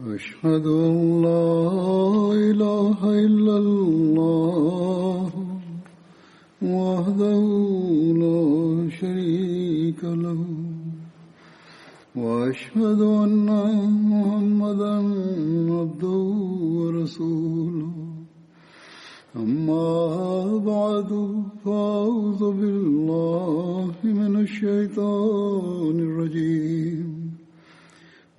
أشهد أن لا إله إلا الله وحده لا شريك له وأشهد أن محمدا عبده ورسوله أما بعد فأعوذ بالله من الشيطان الرجيم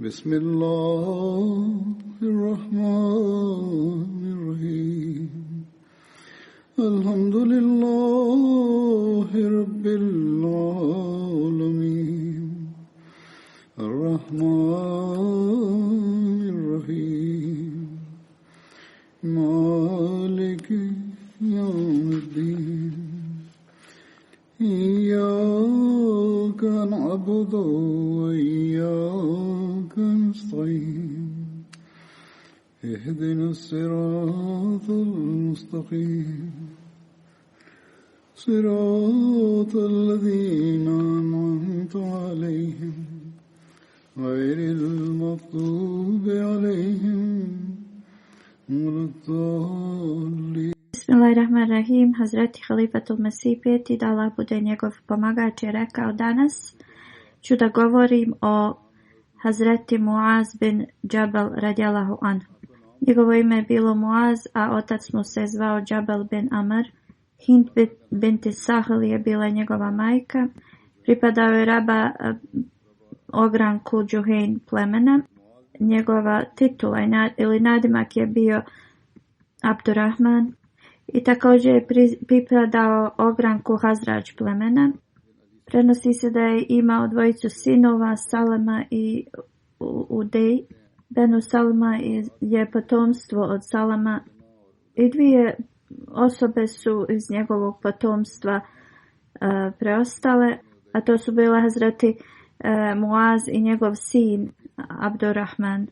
بسم الله الرحمن الرحيم الحمد لله رب العالمين الرحمن الرحيم مالك يوم الدين إياك نعبد وإياك نستعين اهدنا الصراط المستقيم صراط الذين أنعمت عليهم غير المغضوب عليهم ولا الضالين. Bismillahirrahmanirrahim. Hazreti Halifatul Mesih peti, da Allah bude njegov pomagač, je rekao: danas ću da govorim o Hazreti Muaz bin Džabal radijallahu anhu. Njegovo ime je bilo Muaz, a otac mu se zvao Džabal bin Amr. Hind binti Sahl je bila njegova majka. Pripadao je raba ogranku Džuhejn plemena. Njegova titula ili nadimak je bio Abdurrahman. I također je pripadao ogranku Hazrađ plemena. Prenosi se da je imao dvojicu sinova, Salama i Udej. Benu Salama je potomstvo od Salama i dvije osobe su iz njegovog potomstva preostale, a to su bila Hazreti Muaz i njegov sin Abdurrahman.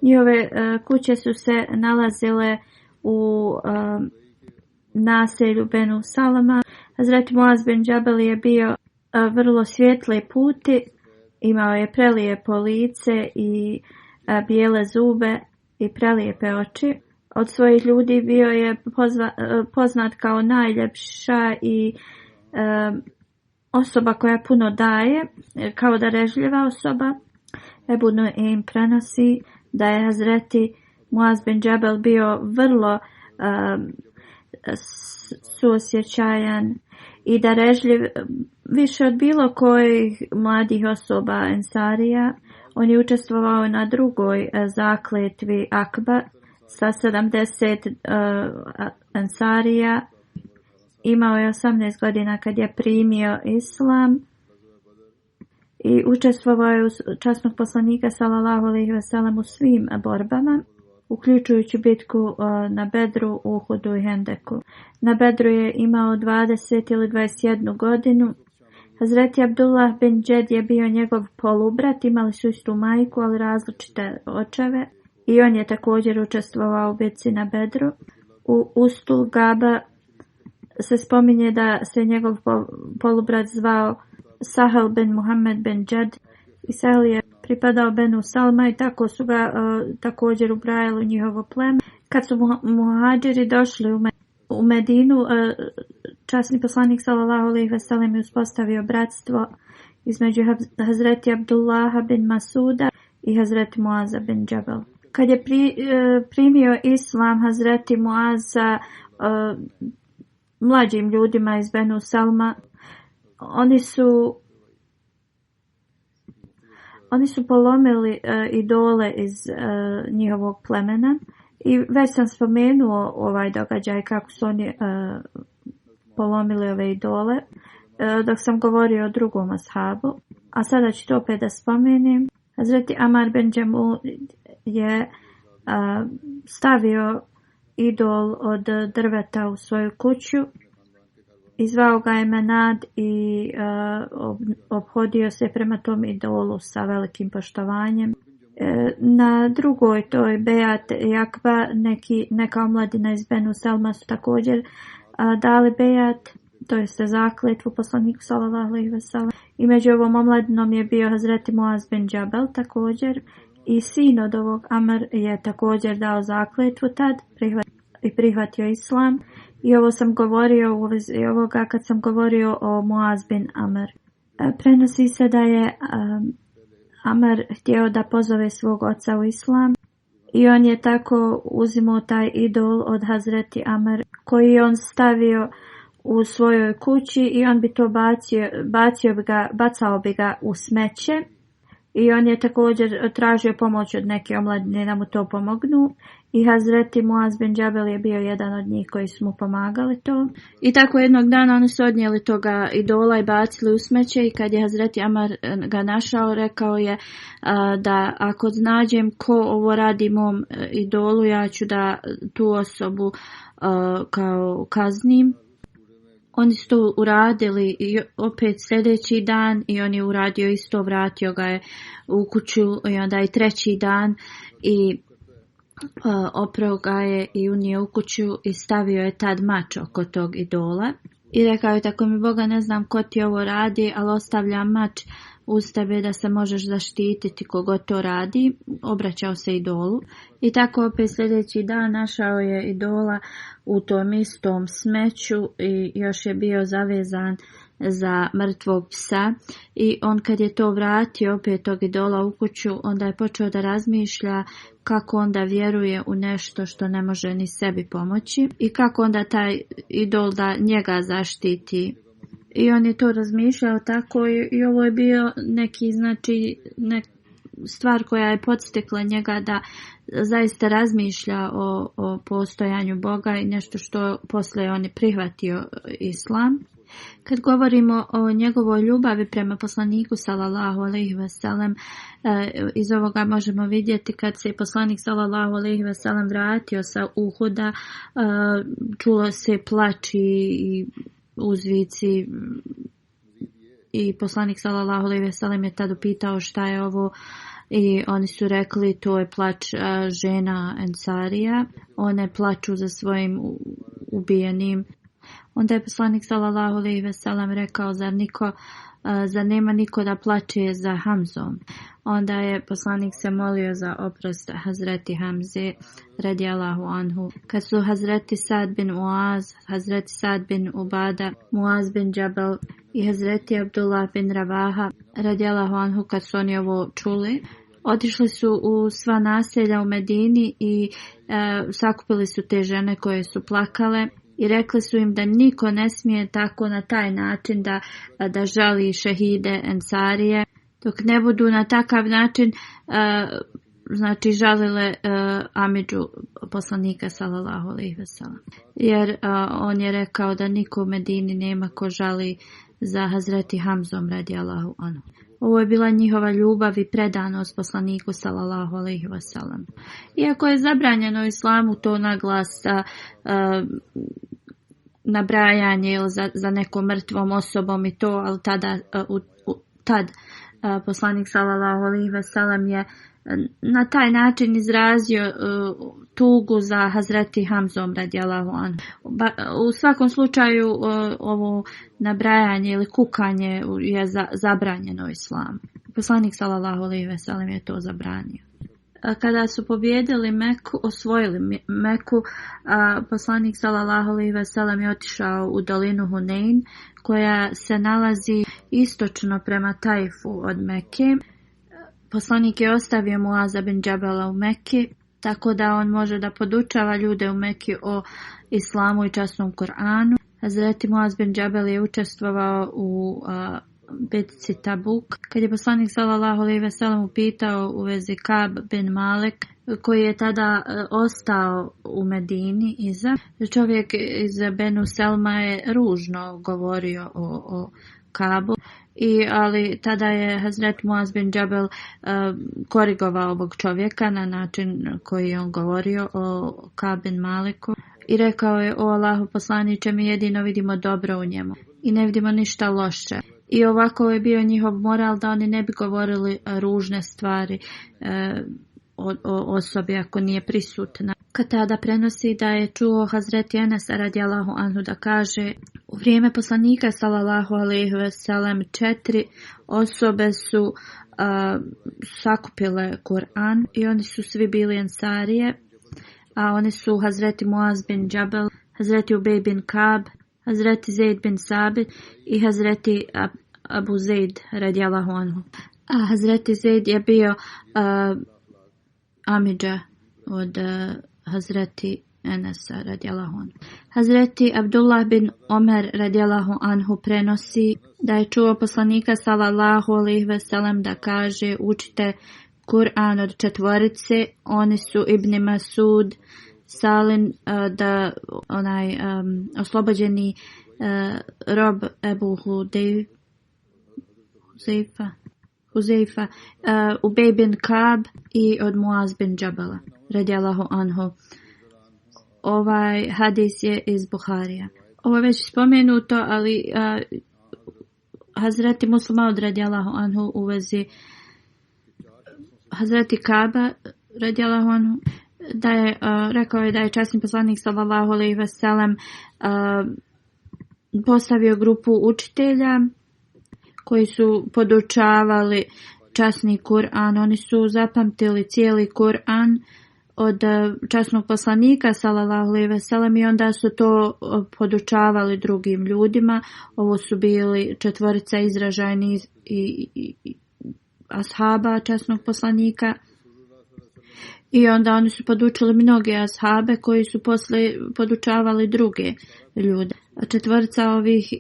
Njihove kuće su se nalazile u naselju Benu Salama. Hazreti Muaz bin Džabal je bio vrlo svijetli puti, imao je prelijepo lice i bijele zube i prelijepe oči. Od svojih ljudi bio je poznat kao najljepša i osoba koja puno daje, kao darežljiva osoba. Ebu Nuaym prenosi da je Hazreti Muaz bin Džabal bio vrlo suosjećajan i darežljiv više od bilo kojih mladih osoba Ensarija. On je učestvovao na drugoj zakletvi Akba sa 70 Ensarija. Imao je 18 godina kad je primio islam i učestvovao je u časnog poslanika sallallahu alejhi ve sellem u svim borbama, uključujući bitku na Bedru, Uhudu i Hendeku. Na Bedru je imao 20 ili 21 godinu. Hazreti Abdullah bin Džed je bio njegov polubrat, imali su istu majku, ali različite očeve. I on je također učestvovao u bitci na Bedru. U Ustul Gaba se spominje da se njegov polubrat zvao Sahel bin Muhammed bin Džed. I Sahel je pripadao Benu Salma i tako su ga također ubrajali u njihovo pleme. Kad su muhadžiri došli u Medinu, časni poslanik sallallahu alejhi ve sellem je uspostavio bratstvo između Hazreti Abdullaha bin Masuda i Hazreti Muaza bin Džabal. Kad je primio islam Hazreti Muaza mlađim ljudima iz Benu Salma, oni su polomili idole iz njihovog plemena. I već sam spomenuo ovaj događaj kako su oni polomili ove idole dok sam govorio o drugom ashabu. A sada ću to opet da spomenem. Hazreti Amar bin Džamud je stavio idol od drveta u svoju kuću i zvao ga je Menad i ophodio se prema tom idolu sa velikim poštovanjem. Na drugoj toj Bejat i Akba neka omladina iz Benu Salma su također dali Bejat, to jeste zakletvu poslaniku sallallahu alejhi ve sellem. I među ovom omladinom je bio Hazreti Muaz bin Džabal također. I sin od ovog Amr je također dao zakletvu tad i prihvatio islam. I ovo sam govorio u vezi ovoga kad sam govorio o Muaz bin Amr. Prenosi se da je Amr htio da pozove svog oca u islam i on je tako uzimao taj idol od Hazreti Amr koji je on stavio u svojoj kući i on bi to bacao bi ga u smeće. I on je također tražio pomoć od neke omladine da mu to pomognu. I Hazreti Muaz bin Džabel je bio jedan od njih koji su mu pomagali to. I tako jednog dana oni su odnijeli toga idola i bacili u smeće. I kad je Hazreti Amr ga našao, rekao je da ako nađem ko ovo radi mom idolu, ja ću da tu osobu kao kaznim. Oni su to uradili i opet sljedeći dan i on je uradio isto, vratio ga je u kuću i onda i treći dan i oprao ga je i unio u kuću i stavio je tad mač oko tog idola. I rekao je, tako mi Boga, ne znam ko ti ovo radi, ali ostavljam mač uz tebe da se možeš zaštititi kogod to radi. Obraćao se idolu. I tako opet sljedeći dan našao je idola u tom istom smeću i još je bio zavezan za mrtvog psa. I on kad je to vratio opet tog idola u kuću, onda je počeo da razmišlja kako onda vjeruje u nešto što ne može ni sebi pomoći i kako onda taj idol da njega zaštiti. I on je to razmišljao tako i ovo je bio neki, stvar koja je podstakla njega da zaista razmišlja o postojanju Boga i nešto što poslije on je prihvatio islam. Kad govorimo o njegovoj ljubavi prema poslaniku sallallahu alejhi ve sellem, iz ovoga možemo vidjeti kad se poslanik sallallahu alejhi ve sellem vratio sa Uhuda, čulo se plać i uzvici i poslanik sallallahu alejhi ve sellem je tad upitao šta je ovo i oni su rekli to je plać žena Ensarija, one plaču za svojim ubijenim. Onda je poslanik sallallahu alejhi ve sellem rekao, zar nema niko da plače za Hamzom? Onda je poslanik se molio za oprost Hazreti Hamze radijallahu anhu. Kad su Hazreti Sad bin Muaz, Hazreti Sad bin Ubada, Muaz bin Džabel i Hazreti Abdullah bin Ravaha radijallahu anhu, kad su oni ovo čuli, otišli su u sva naselja u Medini i sakupili su te žene koje su plakale. I rekli su im da niko ne smije tako na taj način da žali šehide Ensarije, dok ne budu na takav način žalile amidžu poslanika sallallahu alejhi ve sellem. Jer on je rekao da niko u Medini nema ko žali za Hazreti Hamzom radijallahu anhu. Ovo je bila njihova ljubav i predanost poslaniku sallallahu alejhi ve sellem. Iako je zabranjeno u islamu to naglas nabrajanje ili za nekom mrtvom osobom i to, ali tad poslanik sallallahu alejhi ve sellem je na taj način izrazio tugu za Hazreti Hamzom radijallahu anhu. U svakom slučaju ovo nabrajanje ili kukanje je zabranjeno u islamu. Poslanik sallallahu alejhi ve sellem je to zabranio. Kada su pobjedili Meku, osvojili Meku, poslanik sallallahu alejhi ve sellem je otišao u dolinu Hunein, koja se nalazi istočno prema Tajfu od Mekke. Poslanik je ostavio Muaza bin Džabela u Mekki, tako da on može da podučava ljude u Mekki o islamu i časnom Kur'anu. Hazreti Muaz bin Džabel je učestvovao u bitci Tabuk. Kad je poslanik sallallahu alejhi ve sellem upitao u vezi Kab bin Malik, koji je tada ostao u Medini čovjek iz Benu Selma je ružno govorio o Kabu. Ali tada je Hazret Muaz bin Džabel korigovao ovog čovjeka na način koji je on govorio o Kab bin Maliku i rekao je, o Allahu poslaniče, mi jedino vidimo dobro u njemu i ne vidimo ništa loše. I ovako je bio njihov moral da oni ne bi govorili ružne stvari o osobi ako nije prisutna. Katada prenosi da je čuo Hazreti Enesa radijallahu anhu da kaže, u vrijeme poslanika sallallahu alejhi ve sellem 4 osobe su sakupile Kur'an i oni su svi bili ensarije, a oni su Hazreti Muaz bin Džabel, Hazreti Ubej bin Kab, Hazreti Zaid bin Sabit i Hazreti Abu Zaid radijallahu anhu. A Hazreti Zaid je bio amidža od Hazreti Enesa radijallahu anhu. Hazreti Abdullah bin Omer radijallahu anhu prenosi da je čuo poslanika sallallahu alejhi ve sellem da kaže: učite Kur'an od četvorice, oni su Ibn Masud, Salim, da onaj oslobođeni rob Ebu Huzeifa, Ubej bin Kab i od Muaz bin Džabela radijallahu anhu. Ovaj hadis je iz Buharija. Ovo je već spomenuto, ali Hazreti Muslim radijallahu anhu u vezi Hazreti Kaba radijallahu anhu da je rekao je da je časni poslanik sallallahu alejhi ve sellem postavio grupu učitelja koji su podučavali časni Kur'an. Oni su zapamtili cijeli Kur'an od časnog poslanika sallallahu alejhi ve sellem i onda su to podučavali drugim ljudima. Ovo su bili četvorica izražajni i ashaba časnog poslanika. I onda oni su podučili mnoge ashabe koji su posle podučavali druge ljude. Četvorica ovih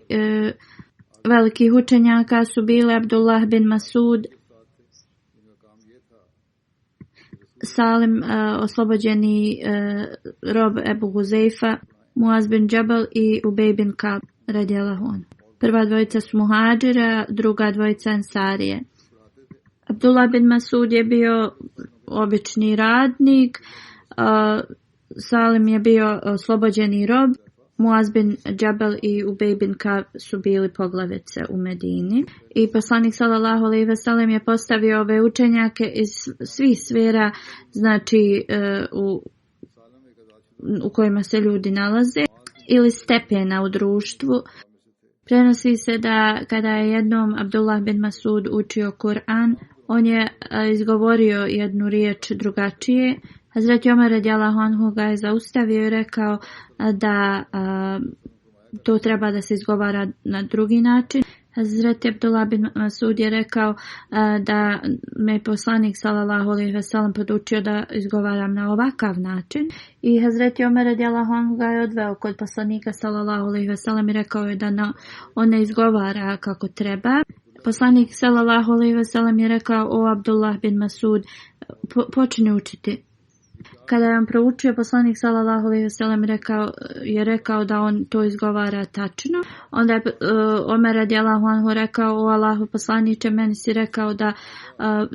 velikih učenjaka su bili Abdullah bin Masud, Salim, oslobođeni rob Ebu Huzeifa, Muaz bin Džabel i Ubej bin Kab radijallahu anhu. Prva dvojica su muhadžira, druga dvojica ensarije. Abdullah bin Masud je bio obični radnik, Salim je bio oslobođeni rob, Muaz bin Džabel i Ubej bin Kab su bili poglavice u Medini. I poslanik sallallahu alejhi ve sellem je postavio ove učenjake iz svih sfera, znači u kojima se ljudi nalaze ili stepena u društvu. Prenosi se da kada je jednom Abdullah bin Masud učio Kur'an, on je izgovorio jednu riječ drugačije. Hazreti Omer radijallahu anhu ga je zaustavio i rekao da to treba da se izgovara na drugi način. Hazreti Abdullah bin Masud je rekao da me poslanik sallallahu alejhi ve sellem podučio da izgovaram na ovakav način. I Hazreti Omer radijallahu anhu ga je odveo kod poslanika sallallahu alejhi ve sellem i rekao je da on ne izgovara kako treba. Poslanik sallallahu alejhi ve sellem je rekao: o Abdullah bin Masud, počni učiti. Kada je on proučio, poslanik sallallahu alejhi ve sellem je rekao da on to izgovara tačno. Onda je Omer radijallahu anhu rekao: o Allahu poslaniče, meni si rekao da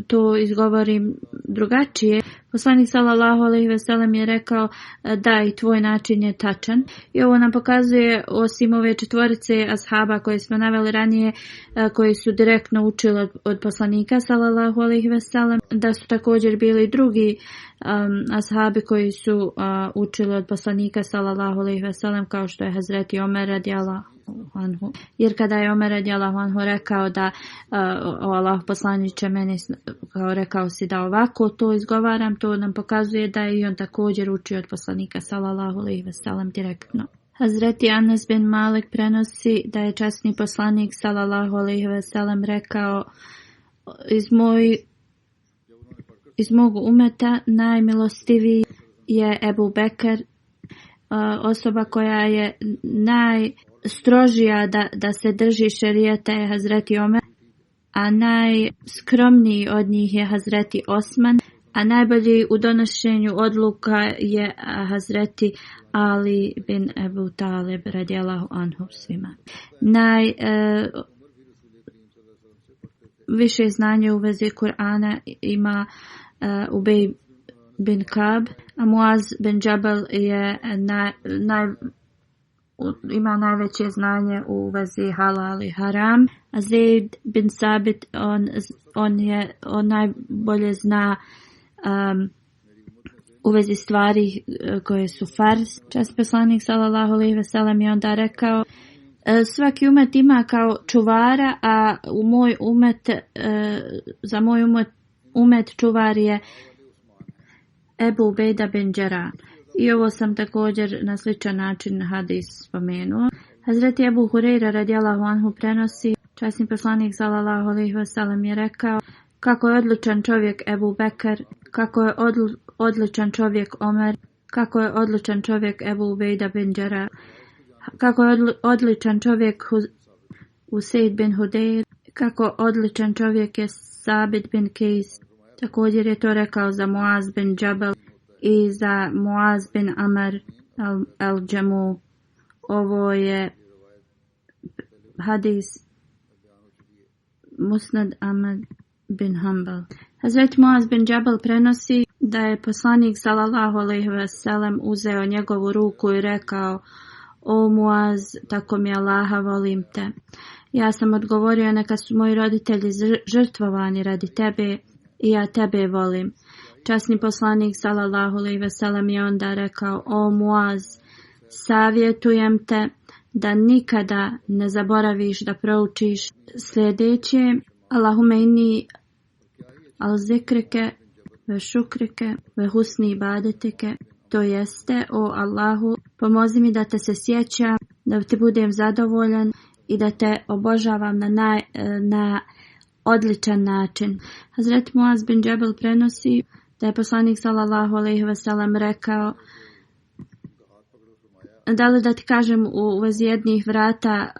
to izgovorim drugačije. Poslanik sallallahu alejhi ve sellem je rekao: da, i tvoj način je tačan. I ovo nam pokazuje, osim ove četvorice ashaba koje smo naveli ranije, koji su direktno učili od poslanika sallallahu alejhi ve sellem, da su također bili drugi ashabi koji su učili od poslanika sallallahu alejhi ve sellem, kao što je Hazreti Omer radijallahu anhu. Jer kada je Omer radijallahu anhu rekao da o Allah poslaniče, meni kao rekao si da ovako to izgovaram, to nam pokazuje da je i on također učio od poslanika sallallahu alejhi ve sellem direktno. Hazreti Anas bin Malik prenosi da je časni poslanik sallallahu alejhi ve sellem rekao: iz mog umeta najmilostiviji je Ebu Bekr, osoba koja je najstrožija da se drži šerijata je Hazreti Omer, a najskromniji od njih je Hazreti Osman, a najbolji u donošenju odluka je Hazreti Ali bin Ebu Talib radijallahu anhu svima. Više znanje u vezi Kur'ana ima Ubej bin Kab, a Muaz bin Džabel je ima najveće znanje u vezi halal i haram. A Zaid bin Sabit on najbolje zna u vezi stvari koje su farz. Čas poslanik sallallahu alejhi ve sellem je onda rekao: Svaki umet ima kao čuvara, a za moj umet čuvar je Ebu Ubejda bin Đerah. I ovo sam također na sličan način hadis spomenuo. Hazreti Ebu Hurejra radijallahu anhu prenosi, časni poslanik sallallahu alejhi ve sellem je rekao, kako je odličan čovjek Ebu Bekr, kako je odličan čovjek Omer, kako je odličan čovjek Ebu Ubejda bin Đerah, kako je odličan čovjek Usejd bin Hudejr, kako odličan čovjek je Sabit bin Kejs. Također je to rekao za Muaz bin Džabel i za Muaz bin Amr al-Džamu. Ovo je hadis Musnad Ahmad bin Hanbal. Hazreti Muaz bin Džabel prenosi da je poslanik sallallahu alejhi ve sellem uzeo njegovu ruku i rekao: O Muaz, tako mi Allaha, volim te. Ja sam odgovorio: neka su moji roditelji žrtvovani radi tebe i ja tebe volim. Časni poslanik sallallahu alejhi ve sellem je onda rekao: O Muaz, savjetujem te da nikada ne zaboraviš da proučiš sljedeće: Allahume inni al zikrike ve šukrike ve husni ibadetike. To jeste: o Allahu, pomozi mi da te se sjećam, da ti budem zadovoljan i da te obožavam na odličan način. Hazreti Muaz bin Džabel prenosi da je poslanik sallallahu alejhi ve sellem rekao: da li da ti kažem u vezi jednih vrata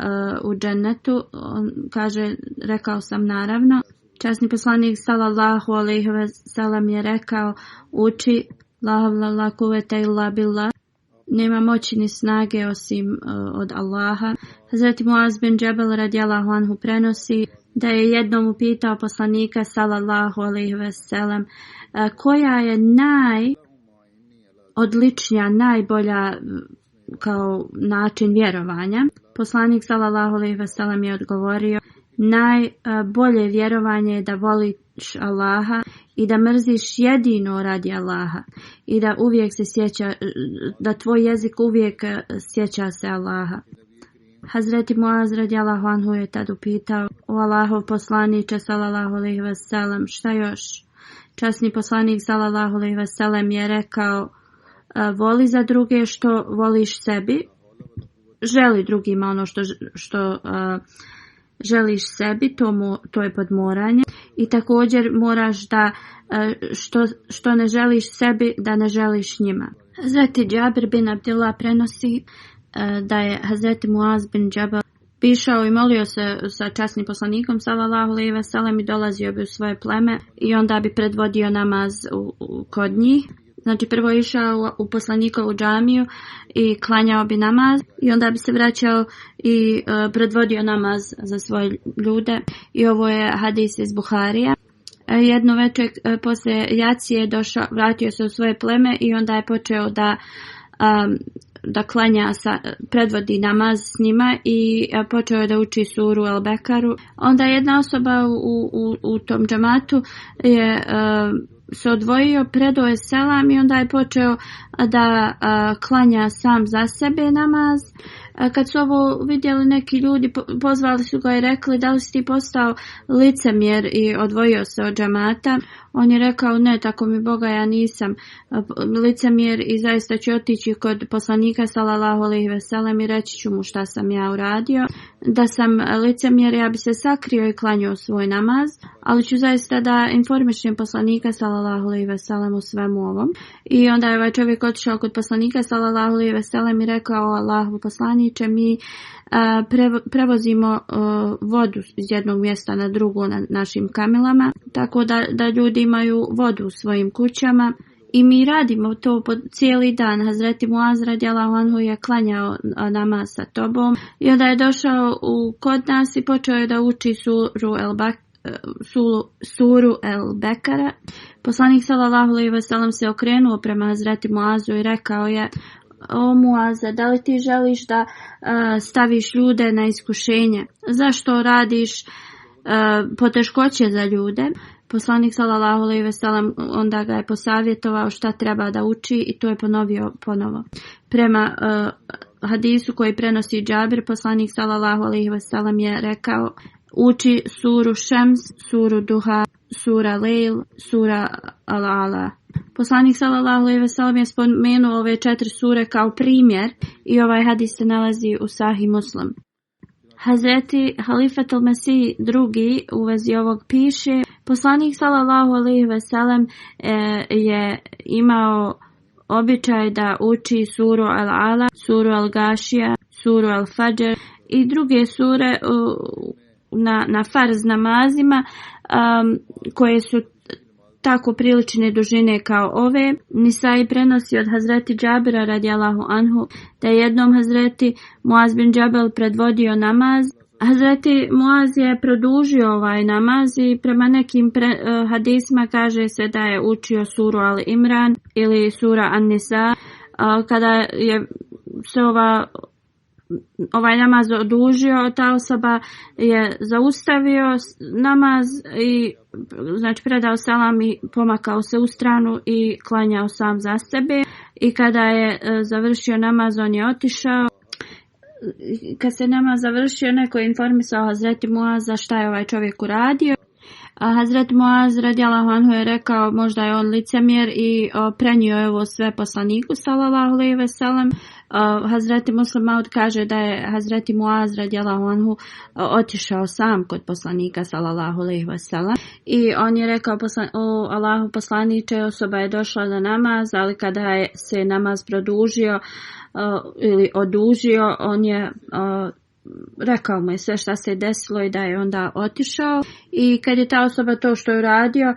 u džennetu? On kaže: rekao sam naravno. Časni poslanik sallallahu alejhi ve sellem je rekao: uči la havla la kuvveta illa billah. Nema moći ni snage osim od Allaha. Hazreti Muaz bin Džabel radijallahu anhu prenosi da je jednom upitao poslanika sallallahu alejhi ve sellem koja je najodličnija, najbolja kao način vjerovanja. Poslanik sallallahu alejhi ve sellem je odgovorio: najbolje vjerovanje je da voliš Allaha i da mrziš jedino radi Allaha i da uvijek se sjeća, da tvoj jezik uvijek sjeća se Allaha. Hazreti Muaz radijallahu anhu je tad upitao: o Allahov poslaniče sallallahu alejhi ve sellem, šta još? Časni poslanik sallallahu alejhi ve sellem je rekao: voli za druge što voliš sebi, želi drugima ono što želiš sebi, to je podmoranje. I također moraš da što ne želiš sebi, da ne želiš njima. Hazreti Džabir bin Abdillah prenosi da je Hazreti Muaz bin Džabel išao i molio se sa časnim poslanikom sallallahu alejhi ve sellem i dolazio bi u svoje pleme i onda bi predvodio namaz kod njih. Znači prvo išao u poslanikovu džamiju i klanjao bi namaz i onda bi se vraćao i predvodio namaz za svoje ljude. I ovo je hadis iz Buharija. Jedno večer poslije jacije vratio se u svoje pleme i onda je počeo da klanja, predvodi namaz s njima i počeo je da uči suru El-Bekaru. Onda jedna osoba u tom džamatu je se odvojio, predao je selam i onda je počeo da klanja sam za sebe namaz. Kad su ovo vidjeli neki ljudi, pozvali su ga i rekli: da li si ti postao licemjer i odvojio se od džamata? On je rekao: ne, tako mi Boga, ja nisam licemjer i zaista ću otići kod poslanika sallallahu alejhi ve sellem i reći ću mu šta sam ja uradio. Da sam licemjer, ja bi se sakrio i klanjao svoj namaz, ali ću zaista da informišem poslanika sallallahu alejhi ve sellem o svemu ovom. I onda je ovaj čovjek otišao kod poslanika sallallahu alejhi ve sellem i rekao: Allahu poslaniče, mi prevozimo vodu iz jednog mjesta na drugo na našim kamilama, tako da ljudi imaju vodu u svojim kućama i mi radimo to po cijeli dan. Hazreti Muaz radijallahu anhu je klanjao namaz sa tobom i onda je došao kod nas i počeo je da uči suru El-Bekara. Poslanik sallallahu alejhi ve sellem se okrenuo prema Hazreti Muazu i rekao je: o Muaze, da li ti želiš da staviš ljude na iskušenje? Zašto radiš poteškoće za ljude? Poslanik sallallahu alejhi ve sellem onda ga je posavjetovao šta treba da uči i to je ponovio ponovo. Prema hadisu koji prenosi Džabir, poslanik sallallahu alejhi ve sellem je rekao: uči suru Šems, suru Duha, sura Lejl, sura Al-Ala. Poslanik sallallahu alejhi ve sellem je spomenuo ove 4 sure kao primjer i ovaj hadis se nalazi u Sahih Muslim. Hazreti Halifat al-Masih II u vezi ovog piše: poslanik sallallahu alejhi ve sellem je imao običaj da uči suru Al-Ala, suru Al-Gašija, suru Al-Fajr i druge sure na farz namazima koje su tako prilične dužine kao ove. Nisai prenosi od Hazreti Džabira radijallahu anhu da je jednom Hazreti Muaz bin Džabel predvodio namaz. Hazreti Muaz je produžio ovaj namaz i prema nekim hadisma kaže se da je učio suru Al-Imran ili sura An-Nisa. Kada je se ovaj namaz odužio, ta osoba je zaustavio namaz i znači predao selam i pomakao se u stranu i klanjao sam za sebe. I kada je završio namaz, on je otišao. Kad se namaz završio, neko je informisao Hazreti Muaza šta je ovaj čovjek uradio. Hazret Muaz radijallahu anhu je rekao možda je on licemjer i prenio je ovo sve poslaniku sallallahu alejhi ve sellem. Hazreti Muslim Maud kaže da je Hazreti Muaz radijallahu anhu otišao sam kod poslanika sallallahu alejhi ve sellem i on je rekao o Allahu poslaniče, osoba je došla na namaz, ali kada je se namaz produžio ili odužio, on je rekao mu je sve šta se desilo i da je onda otišao. I kad je ta osoba to što je uradio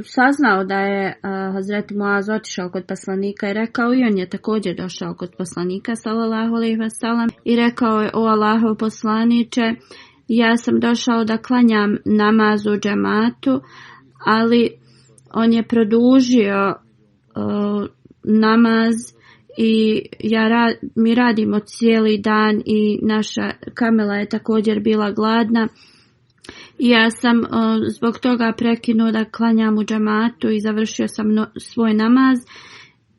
saznao da je Hazreti Muaz otišao kod poslanika i rekao, i on je također došao kod poslanika sallallahu alejhi ve sellem i rekao je: o Allahov poslaniče, ja sam došao da klanjam namaz u džematu, ali on je produžio namaz i mi radimo cijeli dan i naša kamela je također bila gladna. Ja sam zbog toga prekinuo da klanjam u džamatu i završio sam svoj namaz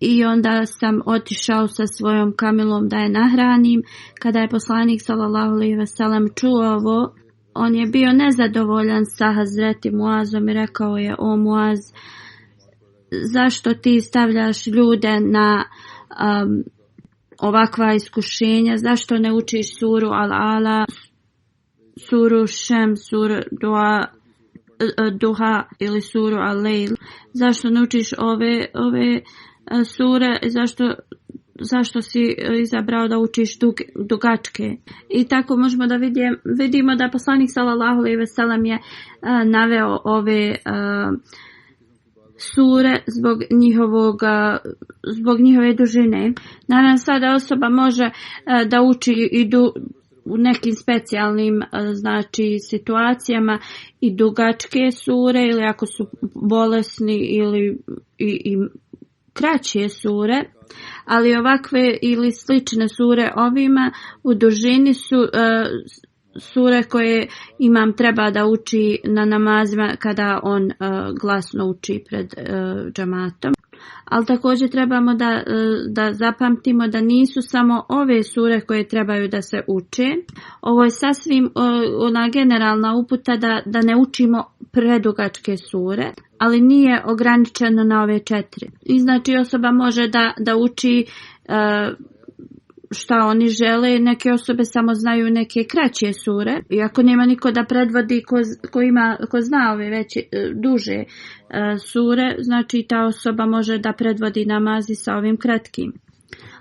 i onda sam otišao sa svojom kamelom da je nahranim. Kada je poslanik sallallahu alejhi ve sellem čuo ovo, on je bio nezadovoljan sa Hazreti Muazom i rekao je: o Muaz, zašto ti stavljaš ljude na ovakva iskušenja, zašto ne učiš suru Al-Ala, suru Šem, suru Duha ili suru Al-Lejl, zašto ne učiš ove sure, zašto si izabrao da učiš dugačke. I tako možemo da vidimo da poslanik sallallahu alejhi ve sellem je naveo ove sure zbog njihove dužine. Naravno, sada osoba može da uči i u nekim specijalnim znači situacijama i dugačke sure, ili ako su bolesni ili i kraće sure, ali ovakve ili slične sure ovima u dužini su sure koje imam treba da uči na namazima kada on glasno uči pred džamatom. Ali također trebamo da zapamtimo da nisu samo ove sure koje trebaju da se uče. Ovo je sasvim ona generalna uputa da ne učimo predugačke sure, ali nije ograničeno na ove 4. I znači osoba može da uči šta oni žele. Neke osobe samo znaju neke kraće sure i ako nema niko da predvodi ko zna ove veće duže sure, znači ta osoba može da predvodi namazi sa ovim kratkim.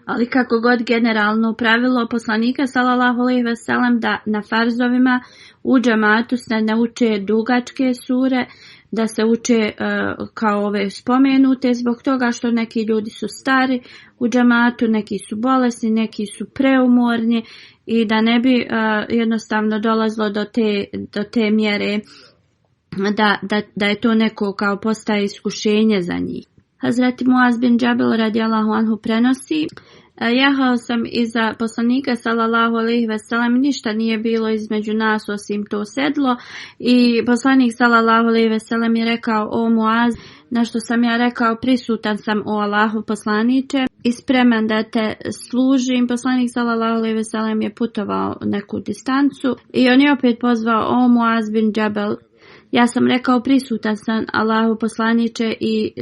Ali kako god, generalno pravilo poslanika sallallahu alejhi ve sellem da na farzovima u džamatu se ne uče dugačke sure, da se uče kao ove spomenute, zbog toga što neki ljudi su stari u džamatu, neki su bolesni, neki su preumorni i da ne bi jednostavno dolazilo do te mjere da je to neko kao postaje iskušenje za njih. Hazreti Muaz bin Džabel radijallahu anhu prenosi: jahao sam iza poslanika sallallahu alejhi ve sellem, ništa nije bilo između nas osim to sedlo, i poslanik sallallahu alejhi ve sellem je rekao: o Muaz, na što sam ja rekao, prisutan sam o Allahu poslaniče i spreman da te služim. Poslanik sallallahu alejhi ve sellem je putovao neku distancu i on je opet pozvao: o Muaz bin Džabel. Ja sam rekao: prisutan sam Allahu poslaniče i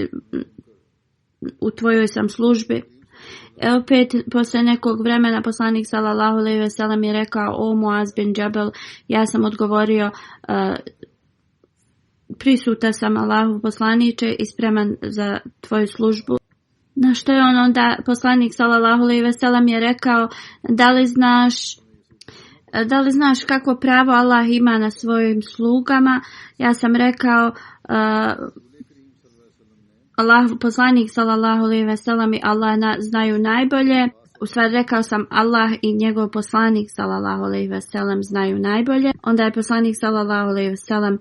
u tvojoj sam službi. Opet posle nekog vremena poslanik sallallahu alejhi ve sellem je rekao: o Muaz bin Džabel. Ja sam odgovorio: prisutan sam Allahu poslaniče i spreman za tvoju službu. Na što je on onda, poslanik sallallahu alejhi ve sellem je rekao: da li znaš kakvo pravo Allah ima na svojim slugama? Ja sam rekao: poslanik sallallahu alejhi ve sellem i Allah znaju najbolje. U stvari rekao sam: Allah i njegov poslanik sallallahu alejhi ve sellem znaju najbolje. Onda je poslanik sallallahu alejhi ve sellem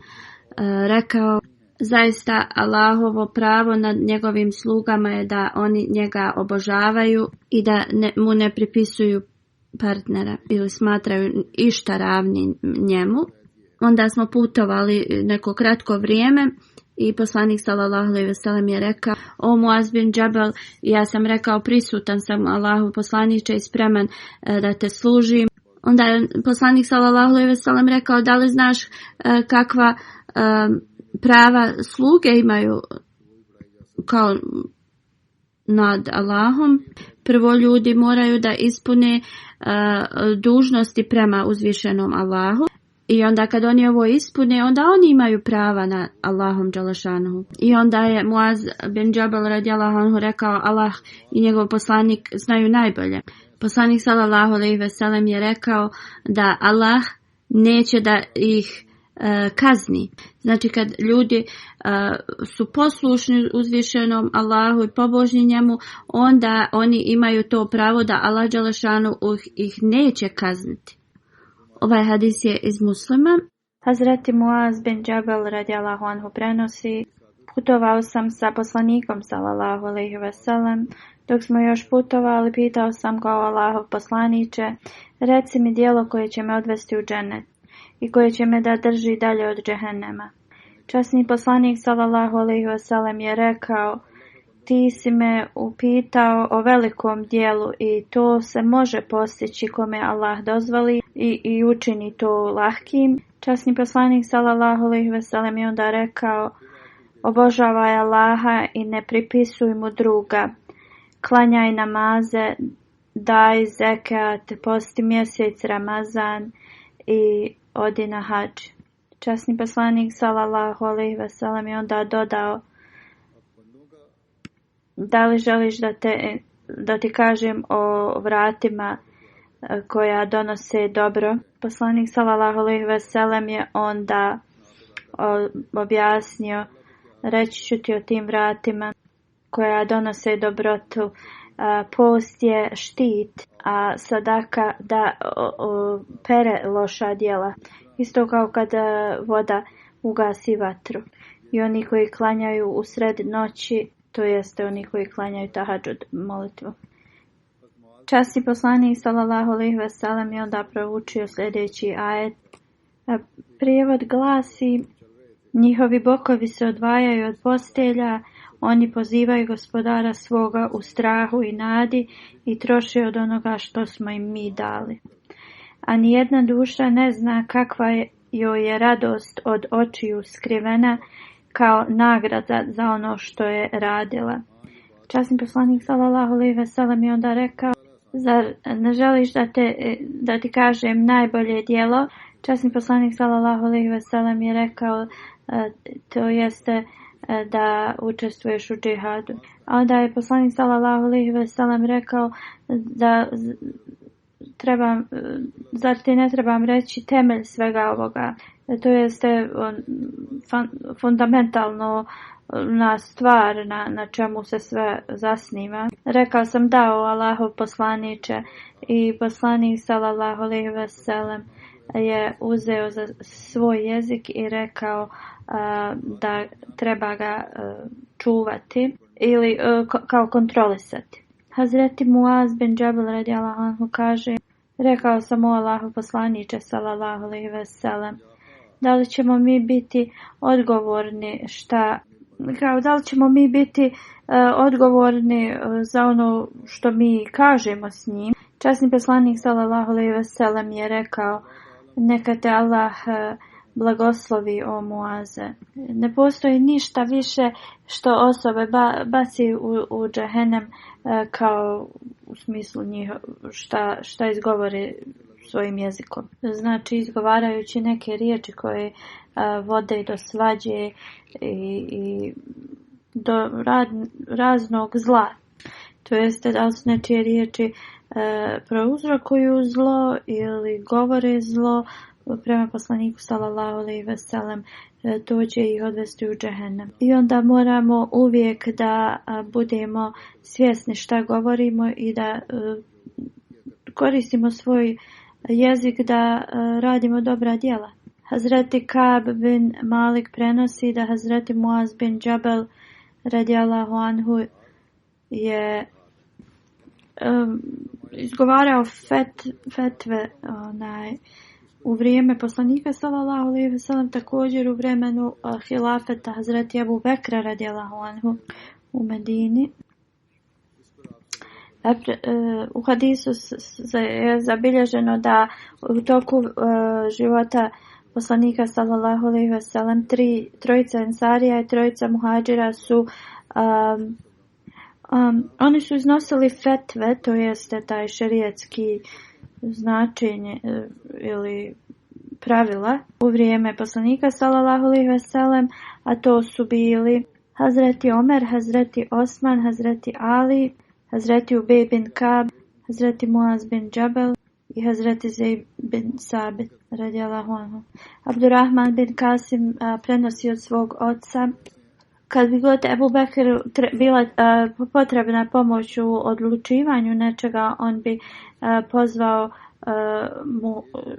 rekao: zaista Allahovo pravo nad njegovim slugama je da oni njega obožavaju i da mu ne pripisuju partnera ili smatraju išta ravni njemu. Onda smo putovali neko kratko vrijeme i poslanik sallallahu alejhi ve sellem je rekao: o Muaz bin Džabel. Ja sam rekao: prisutan sam Allahu poslaniče i spreman da te služim. Onda je poslanik sallallahu alejhi ve sellem rekao: da li znaš kakva prava sluge imaju kao nad Allahom? Prvo, ljudi moraju da ispune dužnosti prema uzvišenom Allahu i onda kad oni ovo ispune, onda oni imaju prava na Allahom dželešanuhu. I onda je Muaz bin Džabel radijallahu anhu rekao: Allah i njegov poslanik znaju najbolje. Poslanik sallallahu alejhi ve sellem je rekao da Allah neće da ih kazni. Znači kad ljudi su poslušni uzvišenom Allahu i pobožni njemu, onda oni imaju to pravo da Allah dželešanu ih neće kazniti. Ovaj hadis je iz Muslima. Hazreti Muaz bin Džabel radijallahu anhu prenosi: putovao sam sa poslanikom sallallahu alejhi ve sellem. Dok smo još putovali, pitao sam ga: Allahov poslaniče, reci mi djelo koje će me odvesti u džennet i koje će me da drži dalje od džehennema. Časni poslanik sallallahu alejhi ve sellem je rekao: ti si me upitao o velikom dijelu i to se može postići kome Allah dozvoli i učini to lahkim. Časni poslanik sallallahu alejhi ve sellem je onda rekao: obožavaj Allaha i ne pripisuj mu druga. Klanjaj namaze, daj zekat, posti mjesec Ramazan i odi na hadž. Časni poslanik sallallahu alejhi ve sellem je onda dodao: da li želiš da ti kažem o vratima koja donose dobro? Poslanik sallallahu alejhi ve sellem je onda objasnio: reći ću ti o tim vratima koja donose dobrotu. Post je štit, a sadaka da pere loša djela. Isto kao kada voda ugasi vatru. I oni koji klanjaju usred noći, to jeste oni koji klanjaju tahadžud molitvu. Časni poslanik sallallahu alejhi ve sellem je onda proučio sljedeći ajet. Prijevod glasi: njihovi bokovi se odvajaju od postelja, oni pozivaju gospodara svoga u strahu i nadi i troše od onoga što smo im mi dali. A nijedna duša ne zna kakva joj je radost od očiju skrivena kao nagrada za ono što je radila. Časni poslanik sallallahu alejhi ve sellem je onda rekao: zar ne želiš da ti kažem najbolje djelo? Časni poslanik sallallahu alejhi ve sellem je rekao: to jeste da učestvuješ u džihadu. A onda je poslanik sallallahu alejhi ve sellem rekao da zar ti ne trebam reći temelj svega ovoga? To jeste fundamentalno na stvar na čemu se sve zasniva. Rekao sam: da, o Allahov poslaniče. I poslanik sallallahu alejhi ve sellem je uzeo za svoj jezik i rekao da treba ga čuvati ili kao kontrolisati. Hazreti Muaz bin Džabel radijallahu anhu kaže: rekao sam: o Allahov poslaniče sallallahu alejhi ve sellem, da li ćemo mi biti odgovorni šta kao da li ćemo mi biti odgovorni za ono što mi kažemo s njim. Časni poslanik sallallahu alejhi ve sellem je rekao: neka te Allah blagoslovi, o Muaze. Ne postoji ništa više što osobe baci u džehennem kao u smislu njih šta izgovore svojim jezikom. Znači izgovarajući neke riječi koje vode do svađe i do raznog zla. To jeste da su nečije riječi prouzrokuju zlo ili govore zlo, prema poslaniku sallallahu alejhi ve sellem, to će ih odvesti u džehennem. I onda moramo uvijek da budemo svjesni šta govorimo i da koristimo svoj jezik da radimo dobra djela. Hazreti Ka'b bin Malik prenosi da Hazreti Muaz bin Džabel radijallahu anhu je izgovarao fetve u vrijeme poslanika sallallahu alejhi ve sellem, također u vremenu hilafeta Hazreti Ebu Bekra radijallahu anhu u Medini. U hadisu je zabilježeno da u toku života poslanika sallallahu alejhi ve sellem trojica ensarija i trojica muhadžira su oni su iznosili fetve, to jeste taj šerijatski značenje ili pravila u vrijeme poslanika sallallahu alejhi ve sellem, a to su bili Hazreti Omer, Hazreti Osman, Hazreti Ali, Hazreti Ubej bin Ka'b, Hazreti Muaz bin Džabel i Hazreti Zeid bin Sabit radijallahu anhu. Abdurrahman bin Kasim prenosi od svog oca: kad bi god Ebu Bekru bila potrebna pomoć u odlučivanju nečega, on bi pozvao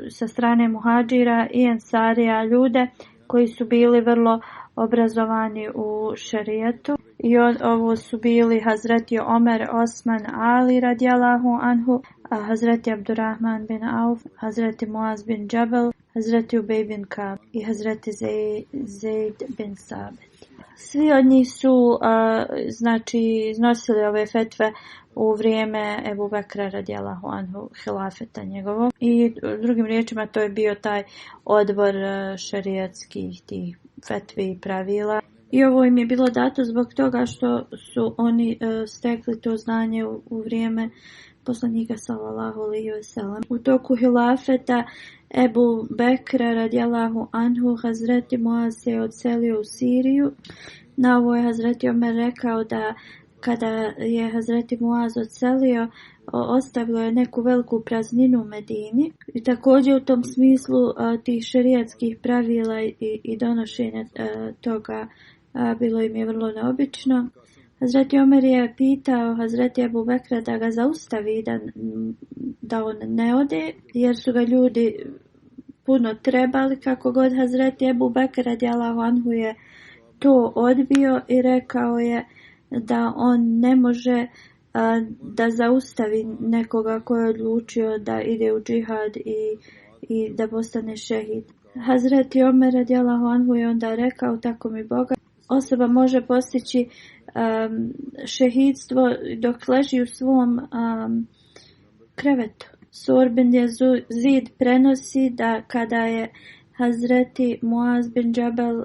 sa strane muhadžira i ensarija ljude koji su bili vrlo obrazovani u šerijetu. I ovo su bili Hazreti Omer, Osman, Ali radijallahu anhu, Hazreti Abdurrahman bin Auf, Hazreti Muaz bin Džabel, Hazreti Ubej bin Ka'b i Hazreti Zeid bin Sabit. Svi od njih su iznosili ove fetve u vrijeme Ebu Bekra radijallahu anhu, hilafeta njegovog. I drugim riječima to je bio taj odbor šerijatskih tih fetvi i pravila. I ovo im je bilo dato zbog toga što su oni stekli to znanje u vrijeme poslanika sallallahu alejhi ve sellem. U toku hilafeta Ebu Bekra radijallahu anhu, Hazreti Muaz se je odselio u Siriju. Na ovo je Hazreti Omer rekao da kada je Hazreti Muaz odselio, ostavilo je neku veliku prazninu u Medini. I također u tom smislu tih šerijatskih pravila i donošenja toga bilo im je vrlo neobično. Hazreti Omer je pitao Hazreti Ebu Bekra da ga zaustavi, da on ne ode, jer su ga ljudi puno trebali. Kako god Hazreti Ebu Bekr radijallahu anhu je to odbio i rekao je da on ne može da zaustavi nekoga ko je odlučio da ide u džihad i da postane šehid. Hazreti Omer radijallahu anhu je onda rekao: tako mi Boga, osoba može postići šehidstvo dok leži u svom krevetu. Sur bin Yazid prenosi da kada je Hazreti Muaz bin Džabel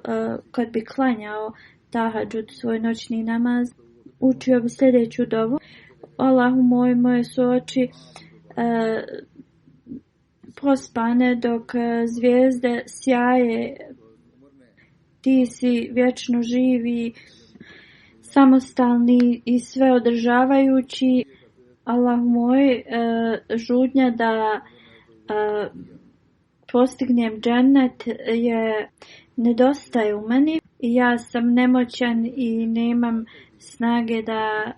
kad bi klanjao tahadžud, svoj noćni namaz, učio bi sljedeću dovu: Allahu moj, moje su oči prospane dok zvijezde sjaje, ti si vječno živi, samostalni i sve održavajući. Allahu moj, žudnja da postignem džennet je nedostaje u meni i ja sam nemoćan i nemam snage da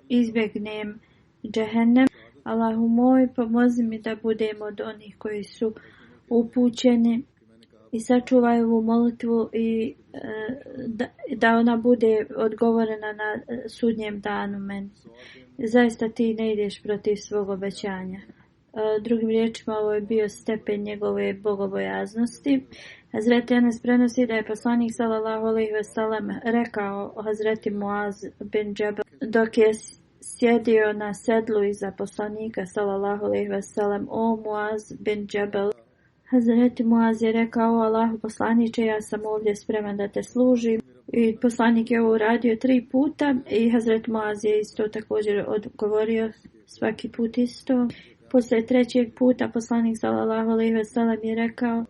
izbjegnem džehennem. Allahu moj, pomozi mi da budem od onih koji su upućeni i sačuvaj ovu molitvu i da ona bude odgovorena na sudnjem danu meni. Zaista ti ne ideš protiv svog obećanja. Drugim riječima, ovo je bio stepen njegove bogobojaznosti. Hazreti Anas prenosi da je poslanik sallallahu alejhi ve sellem rekao Hazreti Muaz bin Džebel dok je sjedio na sedlu iza poslanika sallallahu alejhi ve sellem: o Muaz bin Džebel. Hazreti Muaz je rekao: Allahu poslaniče, ja sam ovdje spreman da te služim. I poslanik je ovo uradio 3 puta i Hazreti Muaz je isto također odgovorio svaki put isto. Poslije 3. puta poslanik sallallahu alejhi ve sellem je rekao: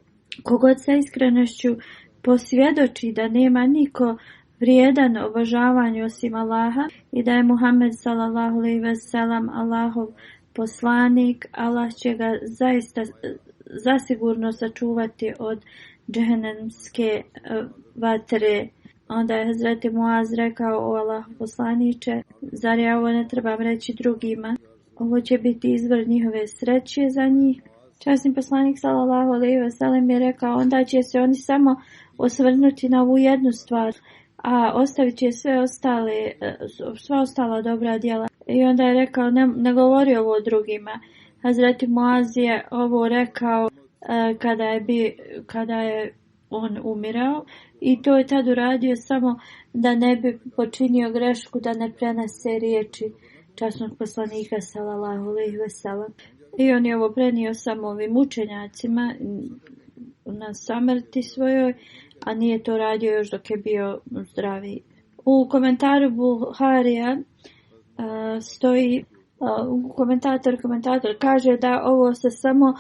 kogod sa iskrenošću posvjedoči da nema niko vrijedan obožavanju osim Allaha i da je Muhammed sallallahu alejhi ve sellem Allahov poslanik, Allah će ga zasigurno sačuvati od džehennemske vatre. Onda je Hazreti Muaz rekao: o Allahov poslaniče, zar ja ovo ne trebam reći drugima? Ovo će biti izvor njihove sreće za njih. Časni poslanik sallallahu alejhi ve sellem je rekao: onda će se oni samo osvrnuti na ovu jednu stvar, a ostavit će sva ostala dobra djela. I onda je rekao: ne govori ovo drugima. Hazreti Muaz je ovo rekao kada je on umirao i to je tad uradio samo da ne bi počinio grešku da ne prenese riječi časnog poslanika sallallahu alejhi ve sellem. I on je ovo prenio samo ovim učenjacima na samrti svojoj, a nije to radio još dok je bio zdravi. U komentaru Buharija stoji, komentator kaže da ovo se samo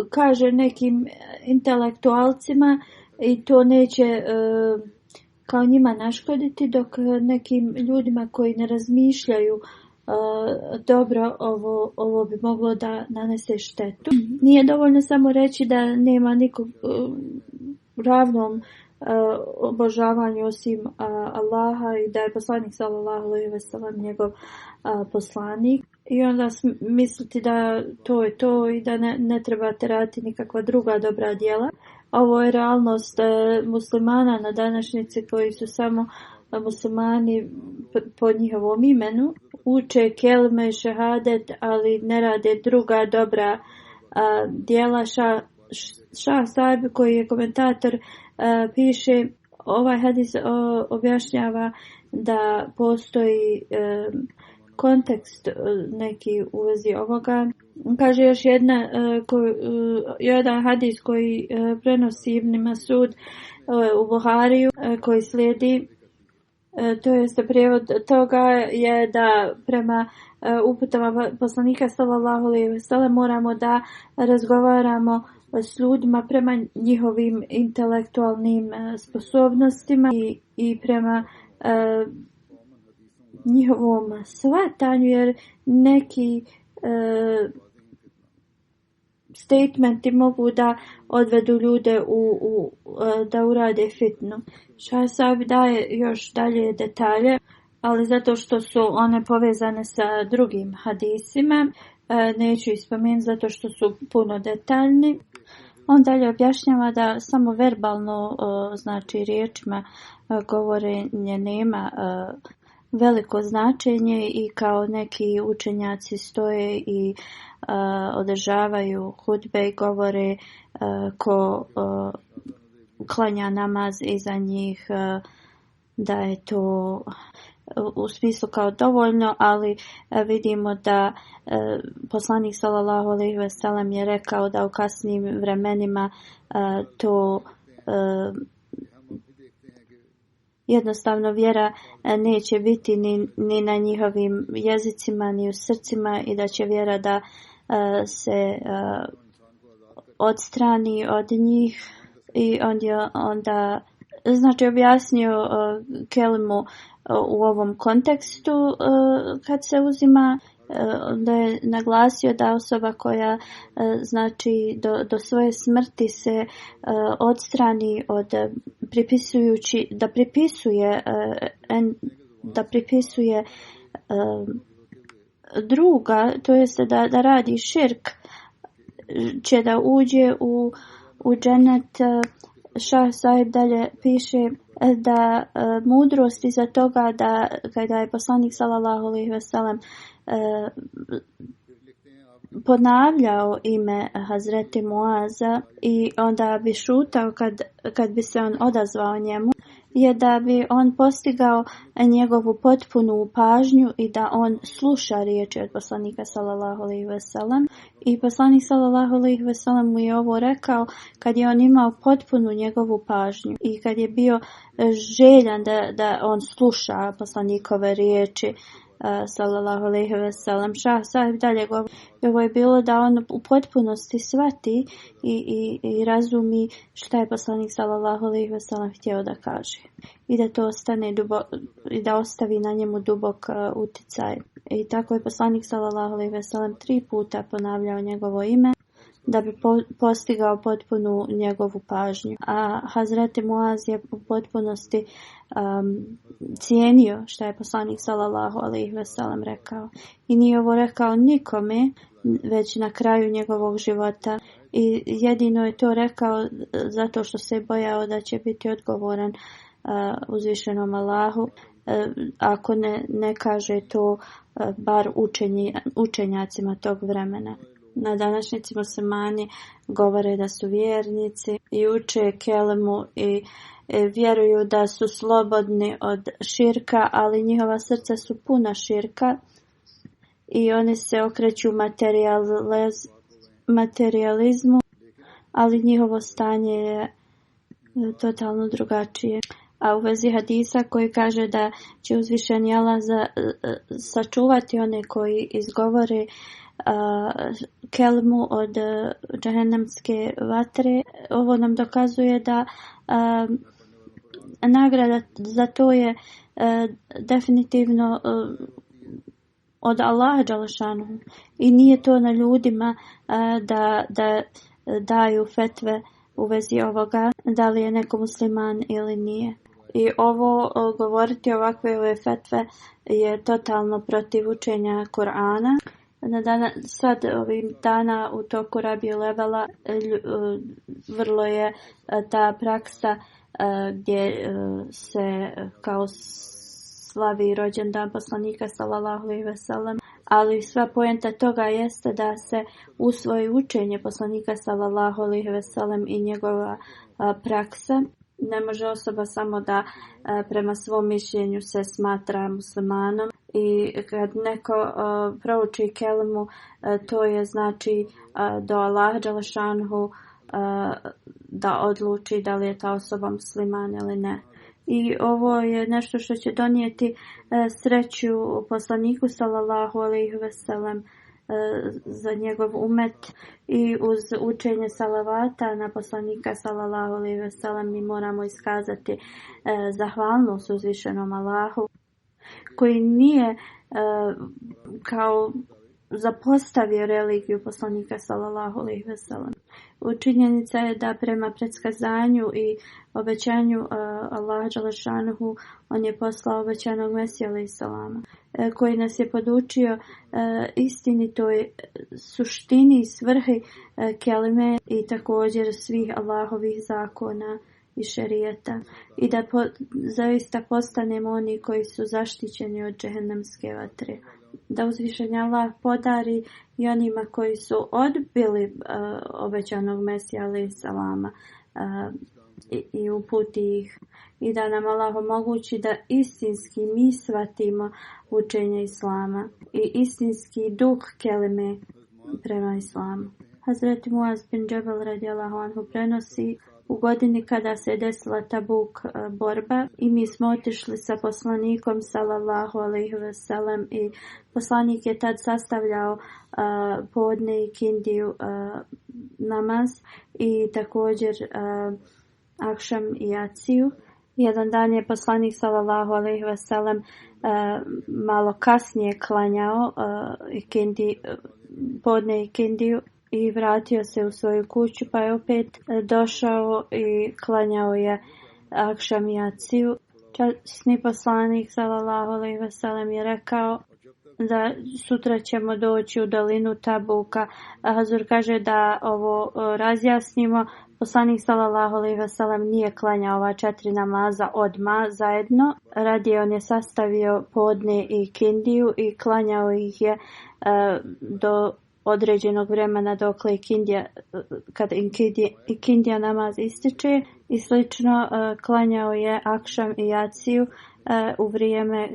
kaže nekim intelektualcima i to neće kao njima naškoditi, dok nekim ljudima koji ne razmišljaju dobro, ovo bi moglo da nanese štetu. Nije dovoljno samo reći da nema nikog ravnom obožavanju osim Allaha i da je poslanik sallallahu alejhi ve sellem njegov poslanik i onda misliti da to je to i da ne trebate raditi nikakva druga dobra djela. Ovo je realnost muslimana na današnjici koji su samo muslimani po njihovom imenu, uče kelme i šehadet, ali ne rade druga dobra djela. Šah Saib, koji je komentator, piše, ovaj hadis objašnjava da postoji kontekst neki u vezi ovoga. Kaže još jedan hadis koji prenosi Ibn Masud u Buhariju, koji slijedi, to jest prijevod toga je da prema uputama poslanika sallallahu alejhi ve sellem moramo da razgovaramo s ljudima prema njihovim intelektualnim sposobnostima i prema njihovom shvatanju, jer neki statementi mogu da odvedu ljude da urade fitnu. Šah Saib daje još dalje detalje, ali zato što su one povezane sa drugim hadisima, neću ispomenuti zato što su puno detaljni. On dalje objašnjava da samo verbalno, znači riječima govorenje nema veliko značenje i kao neki učenjaci stoje i održavaju hudbe i govore ko klanja namaz iza njih, da je to u smislu kao dovoljno, ali vidimo da poslanik sallallahu alejhi ve sellem je rekao da u kasnim vremenima to jednostavno vjera neće biti ni na njihovim jezicima ni u srcima i da će vjera da se odstrani od njih. I onda znači objasnio kelimu u ovom kontekstu kad se uzima, da je naglasio da osoba koja znači do svoje smrti se odstrani od pripisujući da pripisuje druga, to jest da radi širk, će da uđe u džennet. Šah Saib dalje piše da mudrost iza toga da kada je poslanik sallallahu alejhi ve sellem ponavljao ime Hazreti Muaza i onda bi šutao kad bi se on odazvao njemu, je da bi on postigao njegovu potpunu pažnju i da on sluša riječi od poslanika sallallahu alejhi ve sellem. I poslanik sallallahu alejhi ve sellem mu je ovo rekao kad je on imao potpunu njegovu pažnju i kad je bio željan da on sluša poslanikove riječi sallallahu alejhi ve sellem. Šah sahib dalje govori, ovo je bilo da on u potpunosti shvati i razumi šta je poslanik sallallahu alejhi ve sellem htio da kaže i da to ostane i da ostavi na njemu dubok uticaj. I tako je poslanik sallallahu alejhi ve sellem 3 puta ponavljao njegovo ime da bi postigao potpunu njegovu pažnju. A Hazreti Muaz je u potpunosti cijenio što je poslanik sallallahu alejhi ve sellem rekao. I nije ovo rekao nikome, već na kraju njegovog života. I jedino je to rekao zato što se bojao da će biti odgovoran uzvišenom Allahu, ako ne kaže to bar učenjacima tog vremena. Na današnjici muslimani govore da su vjernici i uče kelemu i vjeruju da su slobodni od širka, ali njihova srca su puna širka i oni se okreću materializmu, ali njihovo stanje je totalno drugačije. A u vezi hadisa koji kaže da će uzvišeni Allah sačuvati one koji izgovore kelmu od džehennemske vatre, ovo nam dokazuje da nagrada za to je definitivno od Allaha dželešanuhu i nije to na ljudima da daju fetve u vezi ovoga, da li je neko musliman ili nije. I ovo govoriti ovakve ove fetve je totalno protiv učenja Kur'ana. Sad ovim dana u toku Rabijul Evela vrlo je ta praksa gdje se kao slavi rođendan poslanika sallallahu alejhi ve sellem, ali sva poenta toga jeste da se usvoji učenje poslanika sallallahu alejhi ve sellem i njegova praksa. Ne može osoba samo da prema svom mišljenju se smatra muslimanom i kad neko prouči kelmu, to je znači do Allaha dželešanuhu da odluči da li je ta osoba musliman ili ne. I ovo je nešto što će donijeti sreću poslaniku sallallahu alejhi ve sellem za njegov umet i uz učenje salavata na poslanika sallallahu alejhi ve sellem mi moramo iskazati zahvalnost uzvišenom Allahu koji nije kao zapostavio religiju poslanika sallallahu alejhi ve sellem. Činjenica je da prema predskazanju i obećanju Allaha dželešanuhu on je poslao obećanog Mesija alejhi selama koji nas je podučio istinitoj suštini i svrhi kelime i također svih Allahovih zakona i šerijata i da zaista postanemo oni koji su zaštićeni od džehennemske vatre. Da uzvišeni Allah podari i onima koji su odbili obećanog Mesija alejhi selama i uputi ih i da nam Allah omogući da istinski mi shvatimo učenje Islama i istinski duh kelime prema Islamu. Hazreti Muaz bin Džebel radijallahu anhu prenosi: u godini kada se desila Tabuk borba i mi smo otišli sa poslanikom sallallahu alejhi ve sellem i poslanik je tad sastavljao podne i kindiju namaz i također akšam i jaciju. Jedan dan je poslanik sallallahu alejhi ve sellem malo kasnije klanjao podne i kindiju i vratio se u svoju kuću, pa je opet došao i klanjao je akšam i jaciju. Časni poslanik sallallahu alejhi ve sellem je rekao da sutra ćemo doći u dolinu Tabuka. Hazur kaže da ovo razjasnimo. Poslanik sallallahu alejhi ve sellem nije klanjao ova 4 namaza odmah zajedno. Radije on je sastavio podne i kindiju i klanjao ih je do određenog vremena dokle kada ikindija namaz ističe i slično. Klanjao je akšam i jaciju u vrijeme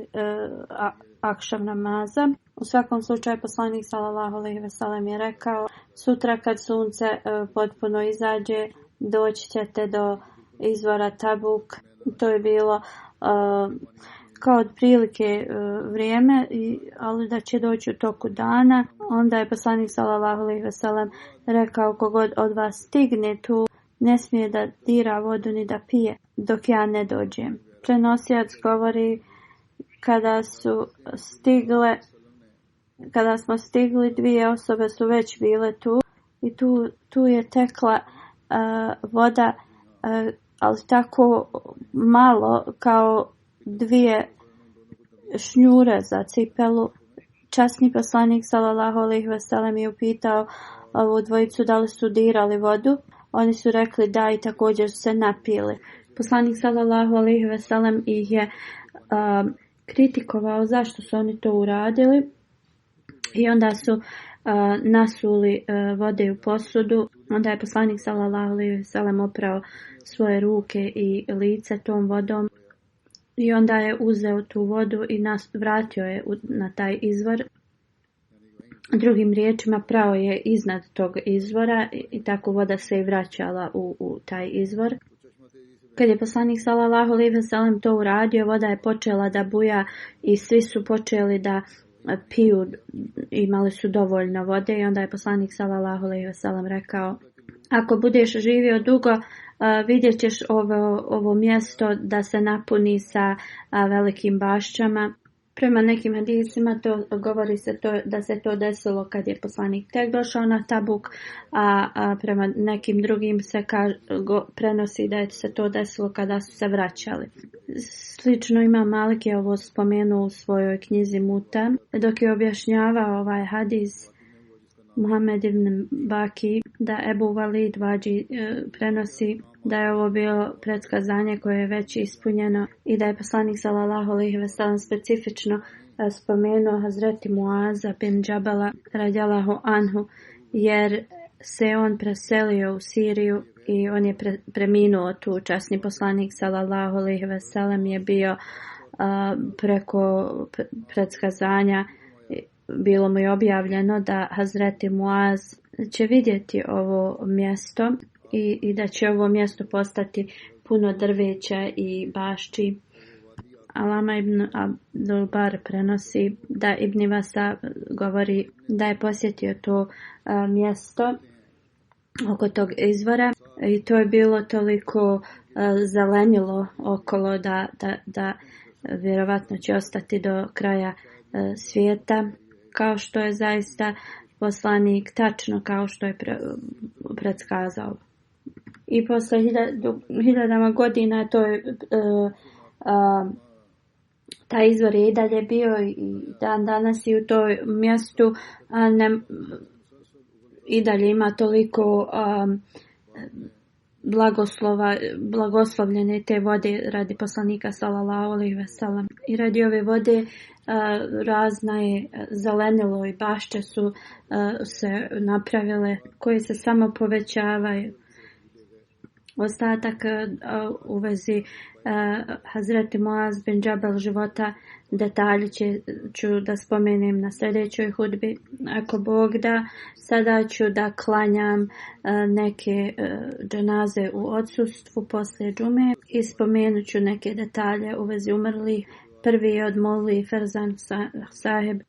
akšam namaza. U svakom slučaju poslanik sallallahu alejhi ve sellem je rekao: sutra kad sunce potpuno izađe, doći ćete do izvora Tabuk. To je bilo kao otprilike vrijeme, ali da će doći u toku dana. Onda je poslanik sallallahu alejhi ve sellem rekao: kogod od vas stigne tu, ne smije da dira vodu ni da pije dok ja ne dođem. Prenosilac govori: kada smo stigli, dvije osobe su već bile tu i tu je tekla voda, ali tako malo kao dvije šnjure za cipelu. Časni poslanik sallallahu alejhi ve sellem je upitao ovu dvojicu da li su dirali vodu. Oni su rekli da i također su se napili. Poslanik sallallahu alejhi ve sellem ih je kritikovao zašto su oni to uradili i onda su nasuli vode u posudu. Onda je poslanik sallallahu alejhi ve sellem oprao svoje ruke i lice tom vodom i onda je uzeo tu vodu i vratio je na taj izvor. Drugim riječima, prao je iznad tog izvora i tako voda se i vraćala u taj izvor. Kad je poslanik sallallahu alejhi ve sellem to uradio, voda je počela da buja i svi su počeli da piju, imali su dovoljno vode i onda je poslanik sallallahu alejhi ve sellem rekao: ako budeš živio dugo, vidjet ćeš ovo mjesto da se napuni sa velikim bašćama. Prema nekim hadisima govori se da se to desilo kad je poslanik tek došao na Tabuk, a prema nekim drugim se prenosi da je se to desilo kada su se vraćali. Slično Imam Malik je ovo spomenuo u svojoj knjizi Muta, dok je objašnjavao ovaj hadis. Muhammed ibn Baki da Ebu Walid Vađi prenosi da je ovo bilo predskazanje koje je već ispunjeno i da je poslanik sallallahu alejhi ve sellem specifično spomenuo Hazreti Muaza bin Džabala radijallahu anhu, jer se on preselio u Siriju i on je preminuo tu. Časni poslanik sallallahu alejhi ve sellem je bio preko predskazanja, bilo mu je objavljeno da Hazreti Muaz će vidjeti ovo mjesto i da će ovo mjesto postati puno drveća i bašči. Alama ibn Abdul Bar prenosi da Ibn Vasa govori da je posjetio to mjesto oko tog izvora i to je bilo toliko zelenilo okolo da vjerovatno će ostati do kraja svijeta, kao što je zaista poslanik tačno kao što je predskazao. I posle hiljadama godina to je taj izvor je i dalje bio i dan danas i u toj mjestu i dalje ima toliko blagoslovljene te vode radi poslanika sallallahu alejhi ve sellem. I radi ove vode razna je zelenilo i bašće su se napravile koje se samo povećavaju. Ostatak u vezi Hazreti Muaz bin Džabal života detalji ću da spomenem na sljedećoj hudbi. Ako Bog da, sada ću da klanjam neke dženaze u odsustvu poslije džume i spomenut ću neke detalje u vezi umrlih. Prvi je od Molli Ferzan Sahib.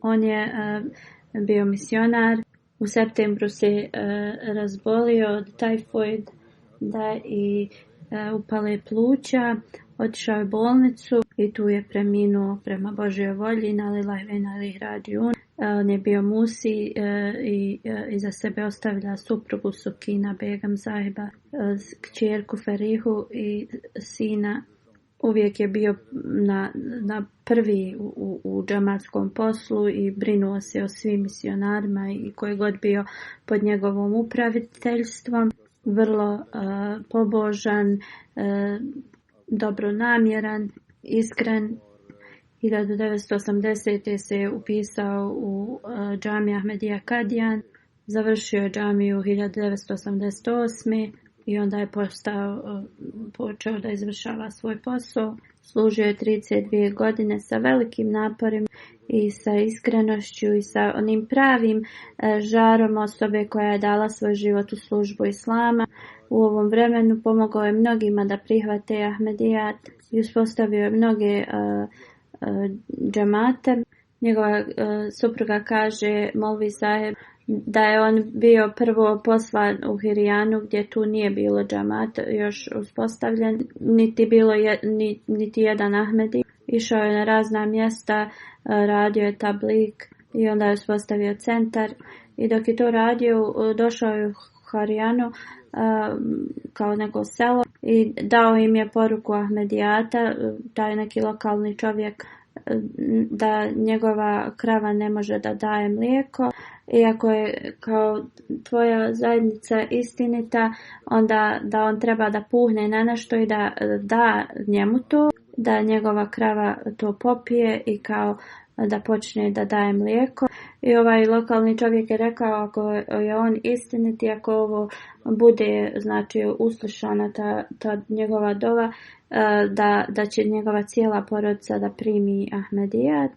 On je bio misionar. U septembru se razbolio od tajfoid i upale pluća, otišao je u bolnicu i tu je preminuo prema Božjoj volji. On je bio musi i iza sebe ostavlja suprugu Sukina Begam Sahiba, kćerku Ferihu i sina. Uvijek je bio na prvi u džamatskom poslu i brinuo se o svim misionarima i koji god bio pod njegovom upraviteljstvom. Vrlo pobožan, dobronamjeran, iskren 1980. se upisao u džamiju Ahmedija Kadijan, završio je džamiju 1988. i onda je počeo da izvršava svoj posao. Služio je 32 godine sa velikim naporima i sa iskrenošću i sa onim pravim žarom osobe koja je dala svoj život u službu Islama. U ovom vremenu pomogao je mnogima da prihvate Ahmedijat i uspostavio je mnoge džamate. Njegova supruga kaže, Molvi Saheb, da je on bio prvo poslan u Hirijanu gdje tu nije bilo džamat još uspostavljen, niti jedan Ahmedi. Išao je na razna mjesta, radio je tablik i onda je uspostavio centar. I dok je to radio, došao je u Hirijanu kao neko selo i dao im je poruku Ahmedijata, taj neki lokalni čovjek, da njegova krava ne može da daje mlijeko. Iako je kao tvoja zajednica istinita, onda da on treba da puhne na nešto i da njemu to, da njegova krava to popije i kao da počne da daje mlijeko. I ovaj lokalni čovjek je rekao, ako je on istinit i ako ovo bude znači uslišana ta njegova dova, da će njegova cijela porodica da primi Ahmedijat.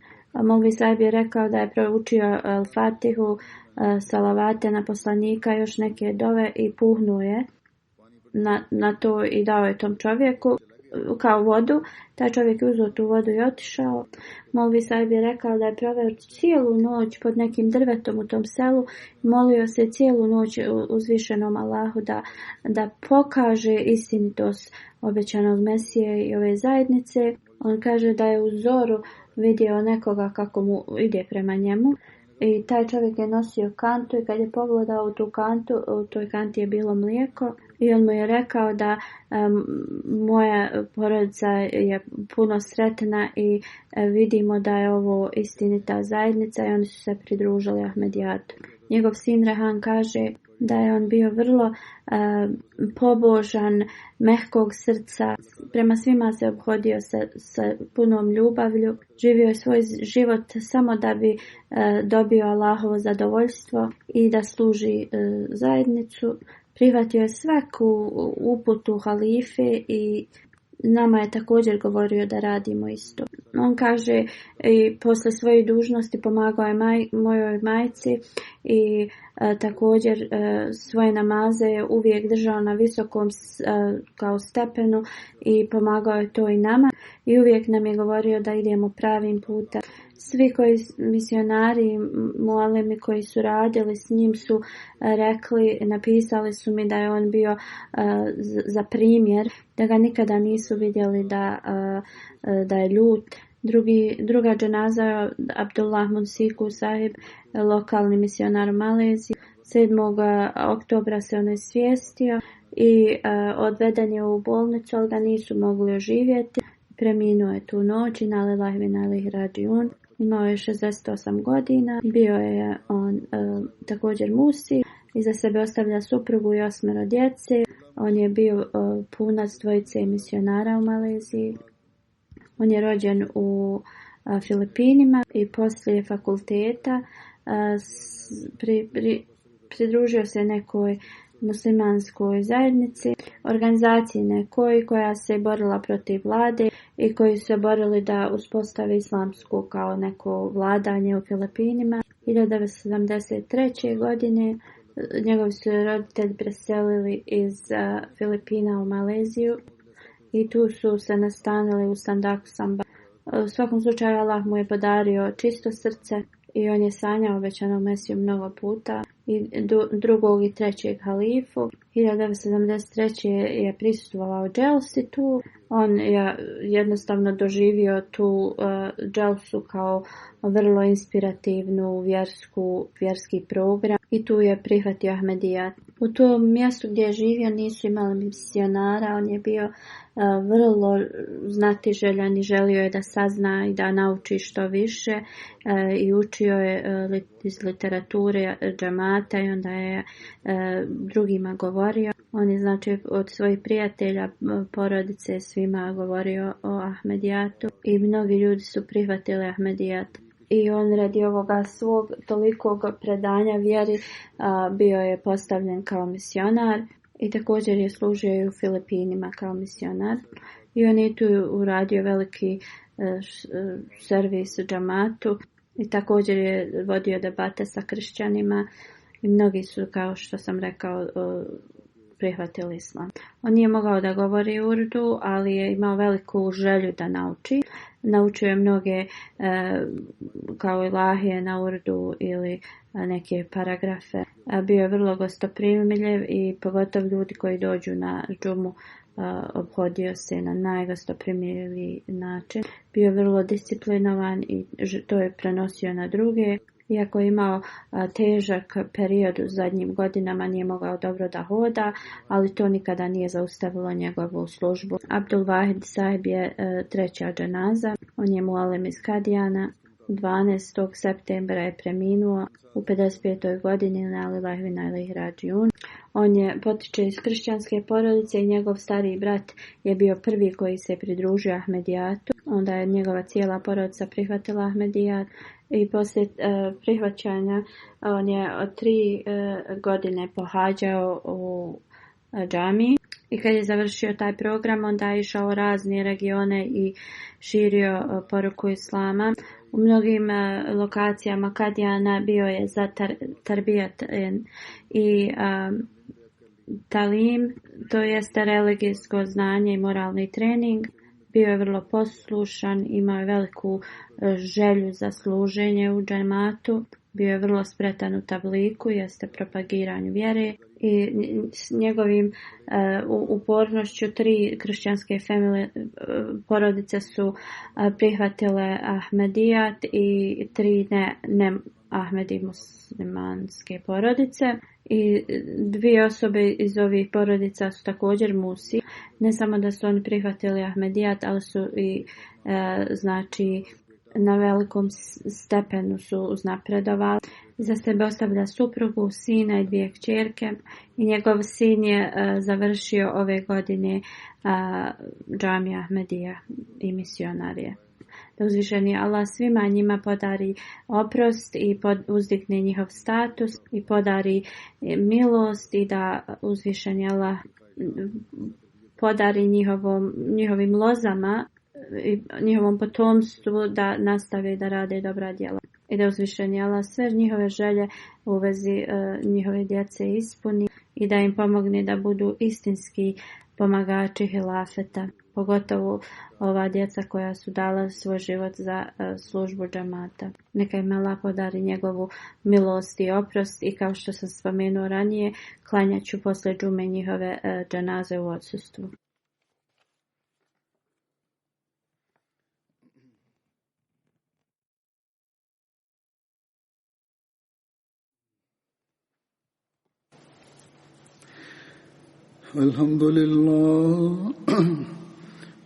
Molvi Saheb je rekao da je proučio Fatihu, salavate na poslanika, još neke dove i puhnuo je na to i dao je tom čovjeku kao vodu. Taj čovjek je uzeo tu vodu i otišao. Molvi Saheb je rekao da je proveo cijelu noć pod nekim drvetom u tom selu. Molio se cijelu noć uzvišenom Allahu da pokaže istinitost obećanog Mesije i ove zajednice. On kaže da je u zoru vidio nekoga kako mu ide prema njemu. I taj čovjek je nosio kantu i kad je pogledao u tu kantu, u toj kanti je bilo mlijeko i on mu je rekao da moja porodica je puno sretna i vidimo da je ovo istinita zajednica i oni su se pridružili Ahmedijatu. Njegov sin Rehan kaže da je on bio vrlo pobožan, mehkog srca, prema svima se obhodio sa punom ljubavlju, živio je svoj život samo da bi dobio Allahovo zadovoljstvo i da služi zajednicu. Prihvatio je svaku uputu halife i nama je također govorio da radimo isto. On kaže i posle svoje dužnosti pomagao je mojoj majci i također svoje namaze je uvijek držao na visokom kao stepenu i pomagao je to i nama i uvijek nam je govorio da idemo pravim putem. Svi koji misionari, mualimi koji su radili s njim su rekli, napisali su mi da je on bio za primjer, da ga nikada nisu vidjeli da je ljut. Druga dženaza je Abdullah Munsiku Sahib, lokalni misionar u Maleziji. 7. oktobra se on isvijestio i odveden je u bolnicu, ali ga nisu mogli oživjeti. Preminuo je tu noć i nalillahi wa inna ilaihi rađiun. Imao je 68 godina, bio je on također musi, iza sebe ostavlja suprugu i 8 djece. On je bio punac 2 misionara u Maleziji. On je rođen u Filipinima i poslije fakulteta pridružio se nekoj muslimanskoj zajednici, organizaciji nekoj koja se borila protiv vlade i koji su se borili da uspostave islamsku kao neko vladanje u Filipinima. 1973. godine njegovi su roditelji preselili iz Filipina u Maleziju i tu su se nastanili u Sandaku Samba. U svakom slučaju Allah mu je podario čisto srce i on je sanjao obećanog Mesiju mnogo puta i drugog i trećeg halifu. 1973. je prisustvovao dželsi tu. On je jednostavno doživio tu dželsu kao vrlo inspirativnu vjerski program i tu je prihvatio Ahmedijat. U tom mjestu gdje je živio nisu imali misionara, on je bio vrlo znatiželjan i želio je da sazna i da nauči što više i učio je iz literature džamata i onda je drugima govorio. On je znači od svojih prijatelja, porodice, svima govorio o Ahmedijatu i mnogi ljudi su prihvatili Ahmedijat. I on radi ovoga svog tolikog predanja vjeri bio je postavljen kao misionar i također je služio i u Filipinima kao misionar. I on je tu uradio veliki servis u džamatu i također je vodio debate sa kršćanima i mnogi su, kao što sam rekao, prihvatili islam. On nije mogao da govori urdu, ali je imao veliku želju da nauči. Naučio je mnoge kao ilahije na urdu ili neke paragrafe. Bio je vrlo gostoprimljiv i pogotovo ljudi koji dođu na džumu obhodio se na najgostoprimljiviji način. Bio je vrlo disciplinovan i to je prenosio na druge. Iako je imao težak period u zadnjim godinama, nije mogao dobro da hoda, ali to nikada nije zaustavilo njegovu službu. Abdul Wahid Sahib je treća dženaza. On je muallim iz Kadijana. 12. septembra je preminuo u 55. godini na Lillahi wa inna ilaihi rađiun. On je potiče iz kršćanske porodice i njegov stariji brat je bio prvi koji se pridružio Ahmedijatu. Onda je njegova cijela porodica prihvatila Ahmedijat i poslije prihvaćanja on je od 3 godine pohađao u džamiji. I kad je završio taj program, onda je išao u razne regione i širio poruku islama. U mnogim lokacijama Kadijana bio je za tarbijat i talim, to jeste religijsko znanje i moralni trening. Bio je vrlo poslušan, imao je veliku želju za služenje u džematu. Bio je vrlo spretan u tabliku, jeste propagiranju vjere i s njegovim upornošću 3 kršćanske porodice su prihvatile Ahmedijat i 3 ne Ahmedi muslimanske porodice. I 2 osobe iz ovih porodica su također musi. Ne samo da su oni prihvatili Ahmedijat, ali su i znači na velikom stepenu su uznapredovali. Za sebe ostavlja suprugu, sina i 2 kćerke i njegov sin je završio ove godine džamija Ahmedija i misionarije. Da uzvišeni Allah svima njima podari oprost i uzdigne njihov status i podari milost i da uzvišeni Allah podari njihovim lozama i njihovom potomstvu da nastave da rade dobra djela. I da uzvišeni Allah sve njihove želje u vezi njihove djece ispuni i da im pomogne da budu istinski pomagači hilafeta. Pogotovo ova djeca koja su dala svoj život za službu džamata. Neka im Allah podari njegovu milost i oprost i kao što sam spomenuo ranije, klanjat ću posle džume njihove dženaze u odsustvu.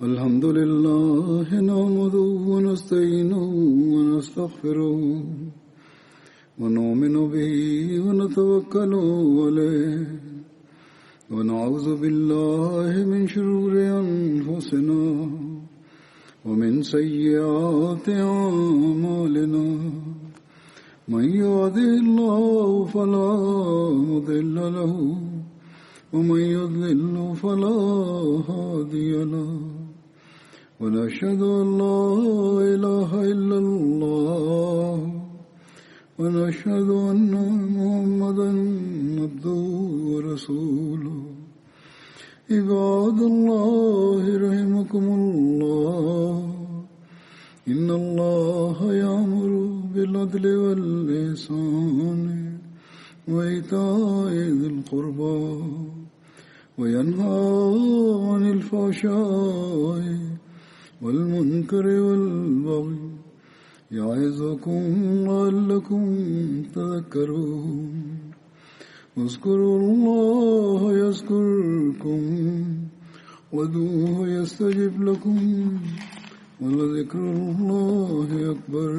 Alhamdulillah nahmaduhu wa nasta'inuhu wa nastaghfiruh wa nu'minu bihi wa natawakkalu alayh wa na'udhu billahi min shururi anfusina wa min sayyiati a'malina man yahdihillahu fala mudilla lahu ومن يضلل فلا هادي له ونشهد أن لا إله إلا الله ونشهد أن محمدا عبده ورسوله عباد الله رحمكم الله إن الله يأمر بالعدل والإحسان وإيتاء ذي القربى وينهى عن الفحشاء والمنكر والبغي يعظكم لعلكم تذكرون اذكروا الله يذكركم وادعوه يستجب لكم ولذكر الله أكبر